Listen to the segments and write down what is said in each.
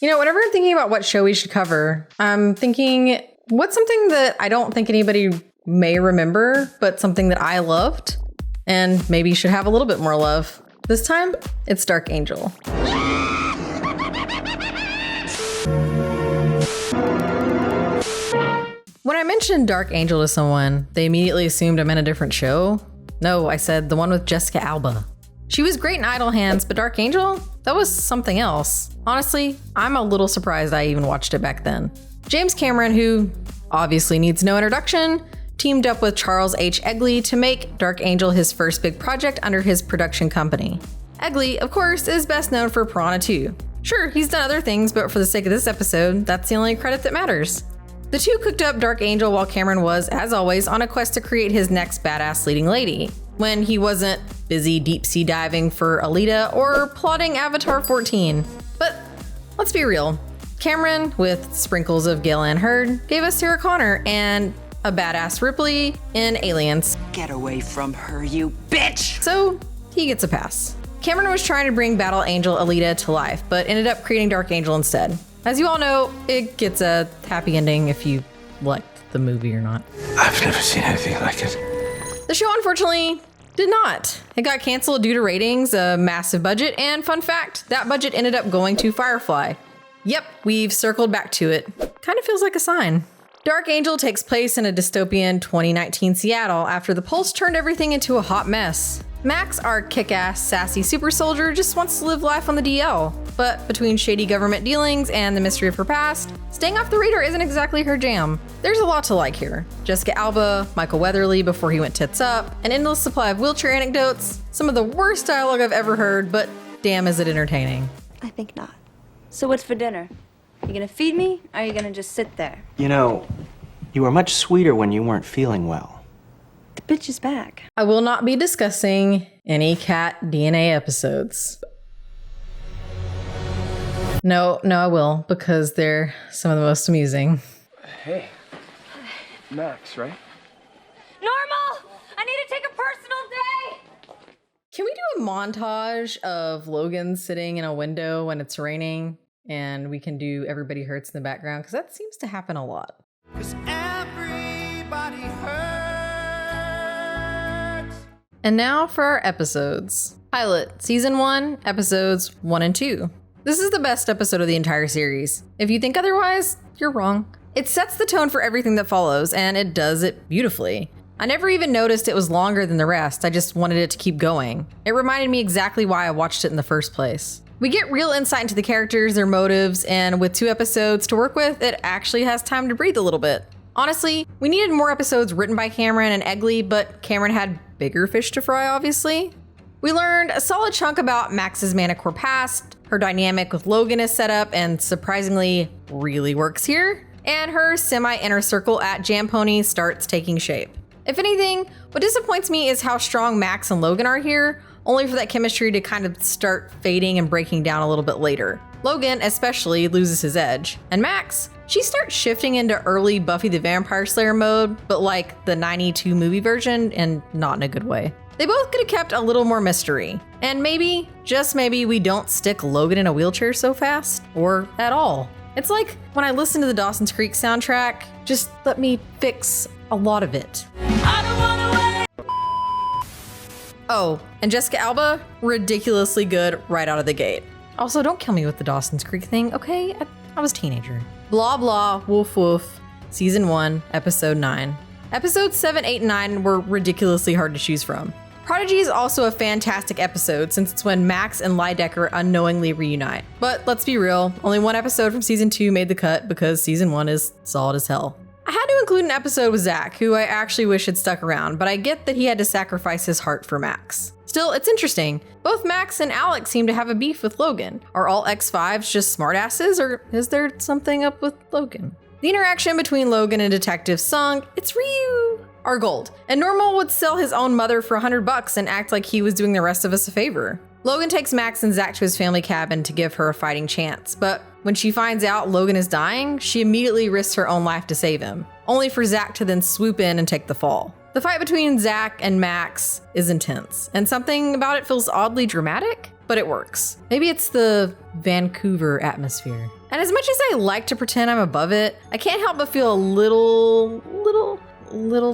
Whenever I'm thinking about what show we should cover, I'm thinking, what's something that I don't think anybody may remember, but something that I loved and maybe should have a little bit more love. This time, it's Dark Angel. When I mentioned Dark Angel to someone, they immediately assumed I meant a different show. No, I said the one with Jessica Alba. She was great in Idle Hands, but Dark Angel? That was something else. Honestly, I'm a little surprised I even watched it back then. James Cameron, who obviously needs no introduction, teamed up with Charles H. Egley to make Dark Angel his first big project under his production company. Egley, of course, is best known for Piranha 2. Sure, he's done other things, but for the sake of this episode, that's the only credit that matters. The two cooked up Dark Angel while Cameron was, as always, on a quest to create his next badass leading lady, when he wasn't busy deep sea diving for Alita or plotting Avatar 14. But let's be real. Cameron, with sprinkles of Gale Anne Hurd, gave us Sarah Connor and a badass Ripley in Aliens. Get away from her, you bitch! So he gets a pass. Cameron was trying to bring Battle Angel Alita to life, but ended up creating Dark Angel instead. As you all know, it gets a happy ending if you liked the movie or not. I've never seen anything like it. The show, unfortunately, did not. It got canceled due to ratings, a massive budget, and fun fact, that budget ended up going to Firefly. Yep, we've circled back to it. Kind of feels like a sign. Dark Angel takes place in a dystopian 2019 Seattle after the Pulse turned everything into a hot mess. Max, our kick-ass, sassy super soldier, just wants to live life on the DL. But between shady government dealings and the mystery of her past, staying off the radar isn't exactly her jam. There's a lot to like here. Jessica Alba, Michael Weatherly before he went tits up, an endless supply of wheelchair anecdotes, some of the worst dialogue I've ever heard, but damn is it entertaining. I think not. So what's for dinner? You gonna feed me, or are you gonna just sit there? You know, you were much sweeter when you weren't feeling well. The bitch is back. I will not be discussing any cat DNA episodes. No, I will, because they're some of the most amusing. Hey, Max, right? Normal! I need to take a personal day! Can we do a montage of Logan sitting in a window when it's raining? And we can do Everybody Hurts in the background, because that seems to happen a lot. 'Cause everybody hurts. And now for our episodes. Pilot, Season 1, Episodes 1 and 2. This is the best episode of the entire series. If you think otherwise, you're wrong. It sets the tone for everything that follows, and it does it beautifully. I never even noticed it was longer than the rest, I just wanted it to keep going. It reminded me exactly why I watched it in the first place. We get real insight into the characters, their motives, and with 2 episodes to work with, it actually has time to breathe a little bit. Honestly, we needed more episodes written by Cameron and Egley, but Cameron had bigger fish to fry, obviously. We learned a solid chunk about Max's Manicore past, her dynamic with Logan is set up and surprisingly really works here, and her semi-inner circle at Jam Pony starts taking shape. If anything, what disappoints me is how strong Max and Logan are here, only for that chemistry to kind of start fading and breaking down a little bit later. Logan especially loses his edge, and Max, she starts shifting into early Buffy the Vampire Slayer mode, but like the 92 movie version and not in a good way. They both could have kept a little more mystery. And maybe, just maybe, we don't stick Logan in a wheelchair so fast, or at all. It's like when I listen to the Dawson's Creek soundtrack, just let me fix a lot of it. I don't wanna wait. Oh, and Jessica Alba, ridiculously good right out of the gate. Also, don't kill me with the Dawson's Creek thing, okay? I was a teenager. Blah blah, woof woof, Season 1, Episode 9. Episodes 7, 8, and 9 were ridiculously hard to choose from. Prodigy is also a fantastic episode since it's when Max and Lydecker unknowingly reunite. But let's be real, only one episode from Season 2 made the cut because Season 1 is solid as hell. I had to include an episode with Zach, who I actually wish had stuck around, but I get that he had to sacrifice his heart for Max. Still, it's interesting. Both Max and Alex seem to have a beef with Logan. Are all X5s just smartasses, or is there something up with Logan? The interaction between Logan and Detective Sung, it's Ryu, are gold. And Normal would sell his own mother for $100 and act like he was doing the rest of us a favor. Logan takes Max and Zach to his family cabin to give her a fighting chance, but when she finds out Logan is dying, she immediately risks her own life to save him, only for Zach to then swoop in and take the fall. The fight between Zach and Max is intense, and something about it feels oddly dramatic, but it works. Maybe it's the Vancouver atmosphere. And as much as I like to pretend I'm above it, I can't help but feel a little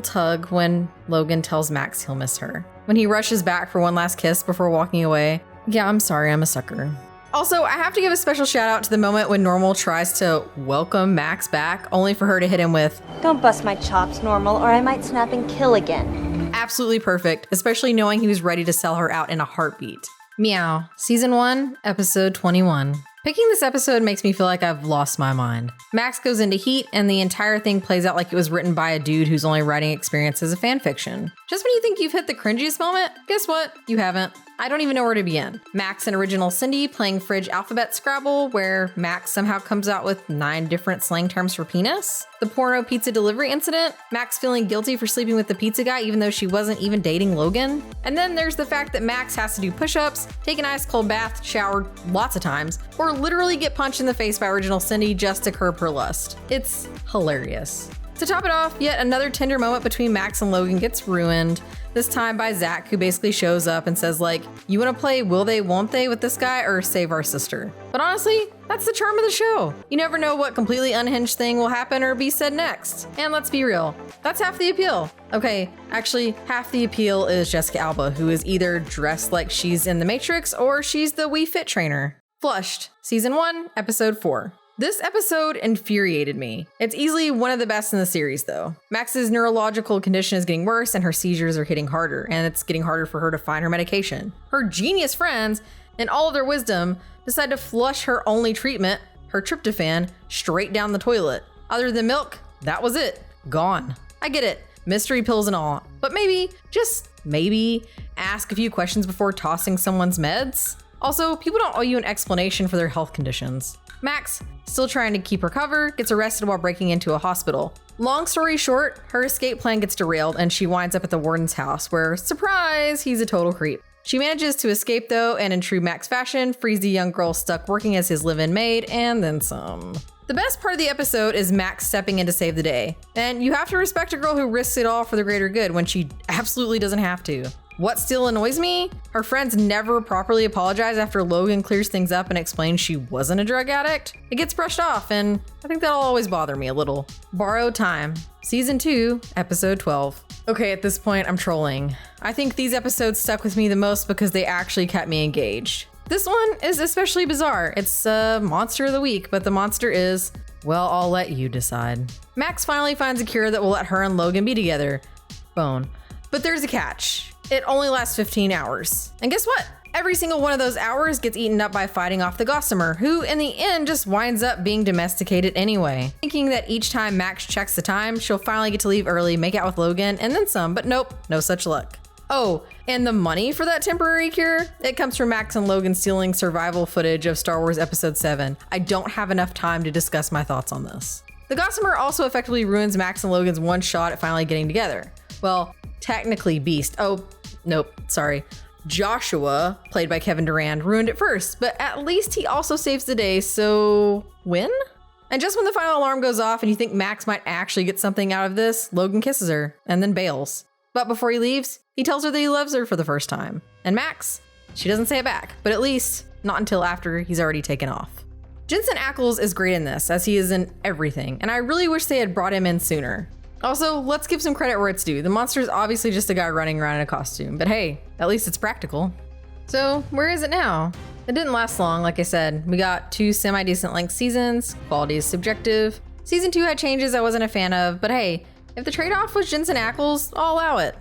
tug when Logan tells Max he'll miss her. When he rushes back for one last kiss before walking away. Yeah, I'm sorry, I'm a sucker. Also, I have to give a special shout out to the moment when Normal tries to welcome Max back, only for her to hit him with, Don't bust my chops, Normal, or I might snap and kill again. absolutely perfect, especially knowing he was ready to sell her out in a heartbeat. Meow, Season 1, Episode 21. Picking this episode makes me feel like I've lost my mind. Max goes into heat, and the entire thing plays out like it was written by a dude whose only writing experience is a fanfiction. Just when you think you've hit the cringiest moment, guess what? You haven't. I don't even know where to begin. Max and original Cindy playing fridge alphabet Scrabble, where Max somehow comes out with 9 different slang terms for penis. The porno pizza delivery incident. Max feeling guilty for sleeping with the pizza guy even though she wasn't even dating Logan. And then there's the fact that Max has to do push-ups, take an ice cold bath, shower lots of times, or literally get punched in the face by original Cindy just to curb her lust. It's hilarious. To top it off, yet another tender moment between Max and Logan gets ruined, this time by Zach, who basically shows up and says like, you wanna play will they, won't they with this guy or save our sister? But honestly, that's the charm of the show. You never know what completely unhinged thing will happen or be said next. And let's be real, that's half the appeal. Okay, actually, half the appeal is Jessica Alba, who is either dressed like she's in The Matrix or she's the Wii Fit trainer. Flushed, Season 1, Episode 4. This episode infuriated me. It's easily one of the best in the series though. Max's neurological condition is getting worse and her seizures are hitting harder, and it's getting harder for her to find her medication. Her genius friends, in all of their wisdom, decide to flush her only treatment, her tryptophan, straight down the toilet. Other than milk, that was it. Gone. I get it. Mystery pills and all. But maybe, just maybe, ask a few questions before tossing someone's meds? Also, people don't owe you an explanation for their health conditions. Max, still trying to keep her cover, gets arrested while breaking into a hospital. Long story short, her escape plan gets derailed and she winds up at the warden's house where, surprise, he's a total creep. She manages to escape though, and in true Max fashion, frees the young girl stuck working as his live-in maid and then some. The best part of the episode is Max stepping in to save the day. And you have to respect a girl who risks it all for the greater good when she absolutely doesn't have to. What still annoys me? Her friends never properly apologize after Logan clears things up and explains she wasn't a drug addict. It gets brushed off, and I think that'll always bother me a little. Borrowed Time, Season 2, Episode 12. Okay, at this point, I'm trolling. I think these episodes stuck with me the most because they actually kept me engaged. This one is especially bizarre. It's a monster of the week, but the monster is, well, I'll let you decide. Max finally finds a cure that will let her and Logan be together. Bone. But there's a catch. It only lasts 15 hours. And guess what? Every single one of those hours gets eaten up by fighting off the Gossamer, who in the end just winds up being domesticated anyway. Thinking that each time Max checks the time, she'll finally get to leave early, make out with Logan, and then some, but nope, no such luck. Oh, and the money for that temporary cure? It comes from Max and Logan stealing survival footage of Star Wars Episode 7. I don't have enough time to discuss my thoughts on this. The Gossamer also effectively ruins Max and Logan's one shot at finally getting together. Well, technically Beast. Oh, nope, sorry. Joshua, played by Kevin Durand, ruined it first, but at least he also saves the day, so win? And just when the final alarm goes off and you think Max might actually get something out of this, Logan kisses her and then bails. But before he leaves, he tells her that he loves her for the first time. And Max, she doesn't say it back, but at least not until after he's already taken off. Jensen Ackles is great in this, as he is in everything, and I really wish they had brought him in sooner. Also, let's give some credit where it's due. The monster is obviously just a guy running around in a costume, but hey, at least it's practical. So, where is it now? It didn't last long, like I said. We got 2 semi-decent length seasons, quality is subjective. Season 2 had changes I wasn't a fan of, but hey, if the trade-off was Jensen Ackles, I'll allow it.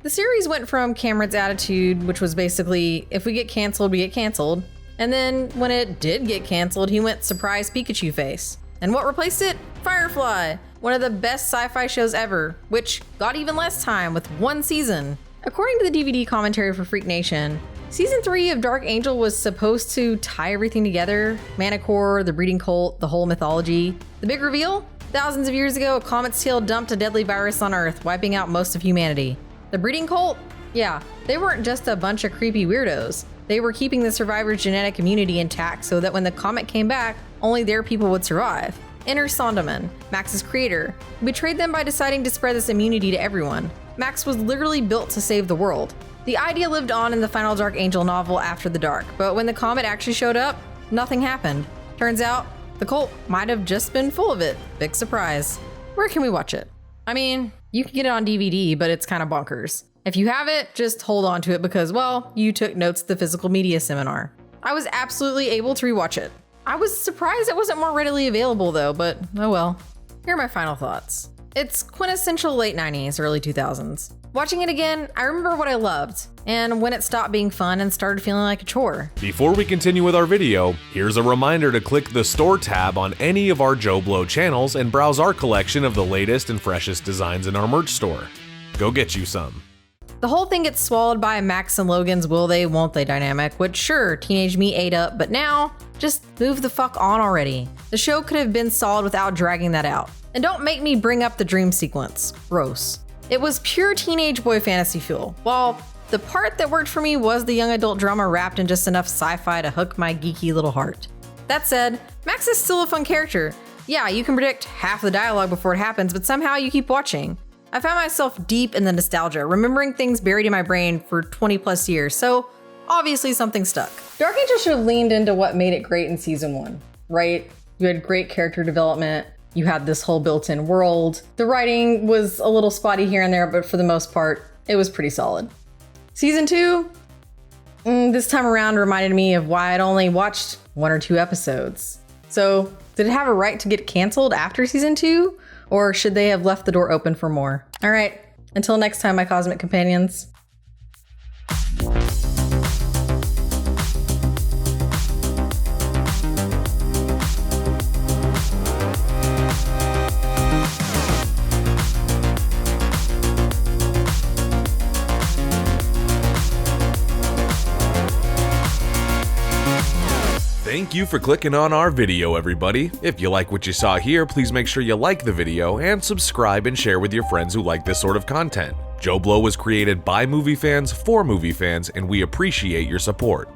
The series went from Cameron's attitude, which was basically, if we get canceled, we get canceled. And then when it did get canceled, he went surprise Pikachu face. And what replaced it? Firefly, one of the best sci-fi shows ever, which got even less time with 1 season. According to the DVD commentary for Freak Nation, Season 3 of Dark Angel was supposed to tie everything together. Manticore, the breeding cult, the whole mythology. The big reveal? Thousands of years ago, a comet's tail dumped a deadly virus on Earth, wiping out most of humanity. The breeding cult? Yeah, they weren't just a bunch of creepy weirdos. They were keeping the survivors' genetic immunity intact so that when the comet came back, only their people would survive. Enter Sonderman, Max's creator, who betrayed them by deciding to spread this immunity to everyone. Max was literally built to save the world. The idea lived on in the final Dark Angel novel After the Dark, but when the comet actually showed up, nothing happened. Turns out, the cult might have just been full of it. Big surprise. Where can we watch it? I mean, you can get it on DVD, but it's kind of bonkers. If you have it, just hold on to it because, well, you took notes at the physical media seminar. I was absolutely able to rewatch it. I was surprised it wasn't more readily available though, but oh well. Here are my final thoughts. It's quintessential late 90s, early 2000s. Watching it again, I remember what I loved, and when it stopped being fun and started feeling like a chore. Before we continue with our video, here's a reminder to click the store tab on any of our JoBlo channels and browse our collection of the latest and freshest designs in our merch store. Go get you some. The whole thing gets swallowed by Max and Logan's will they, won't they dynamic, which sure, teenage me ate up, but now, just move the fuck on already. The show could have been solid without dragging that out. And don't make me bring up the dream sequence. Gross. It was pure teenage boy fantasy fuel. While the part that worked for me was the young adult drama wrapped in just enough sci-fi to hook my geeky little heart. That said, Max is still a fun character. Yeah, you can predict half the dialogue before it happens, but somehow you keep watching. I found myself deep in the nostalgia, remembering things buried in my brain for 20 plus years, so obviously something stuck. Dark Angel should have leaned into what made it great in season 1, right? You had great character development. You had this whole built-in world. The writing was a little spotty here and there, but for the most part, it was pretty solid. Season 2, this time around reminded me of why I'd only watched 1 or 2 episodes. So, did it have a right to get canceled after season 2? Or should they have left the door open for more? All right, until next time, my cosmic companions. Thank you for clicking on our video, everybody. If you like what you saw here, please make sure you like the video and subscribe and share with your friends who like this sort of content. JoBlo was created by movie fans for movie fans, and we appreciate your support.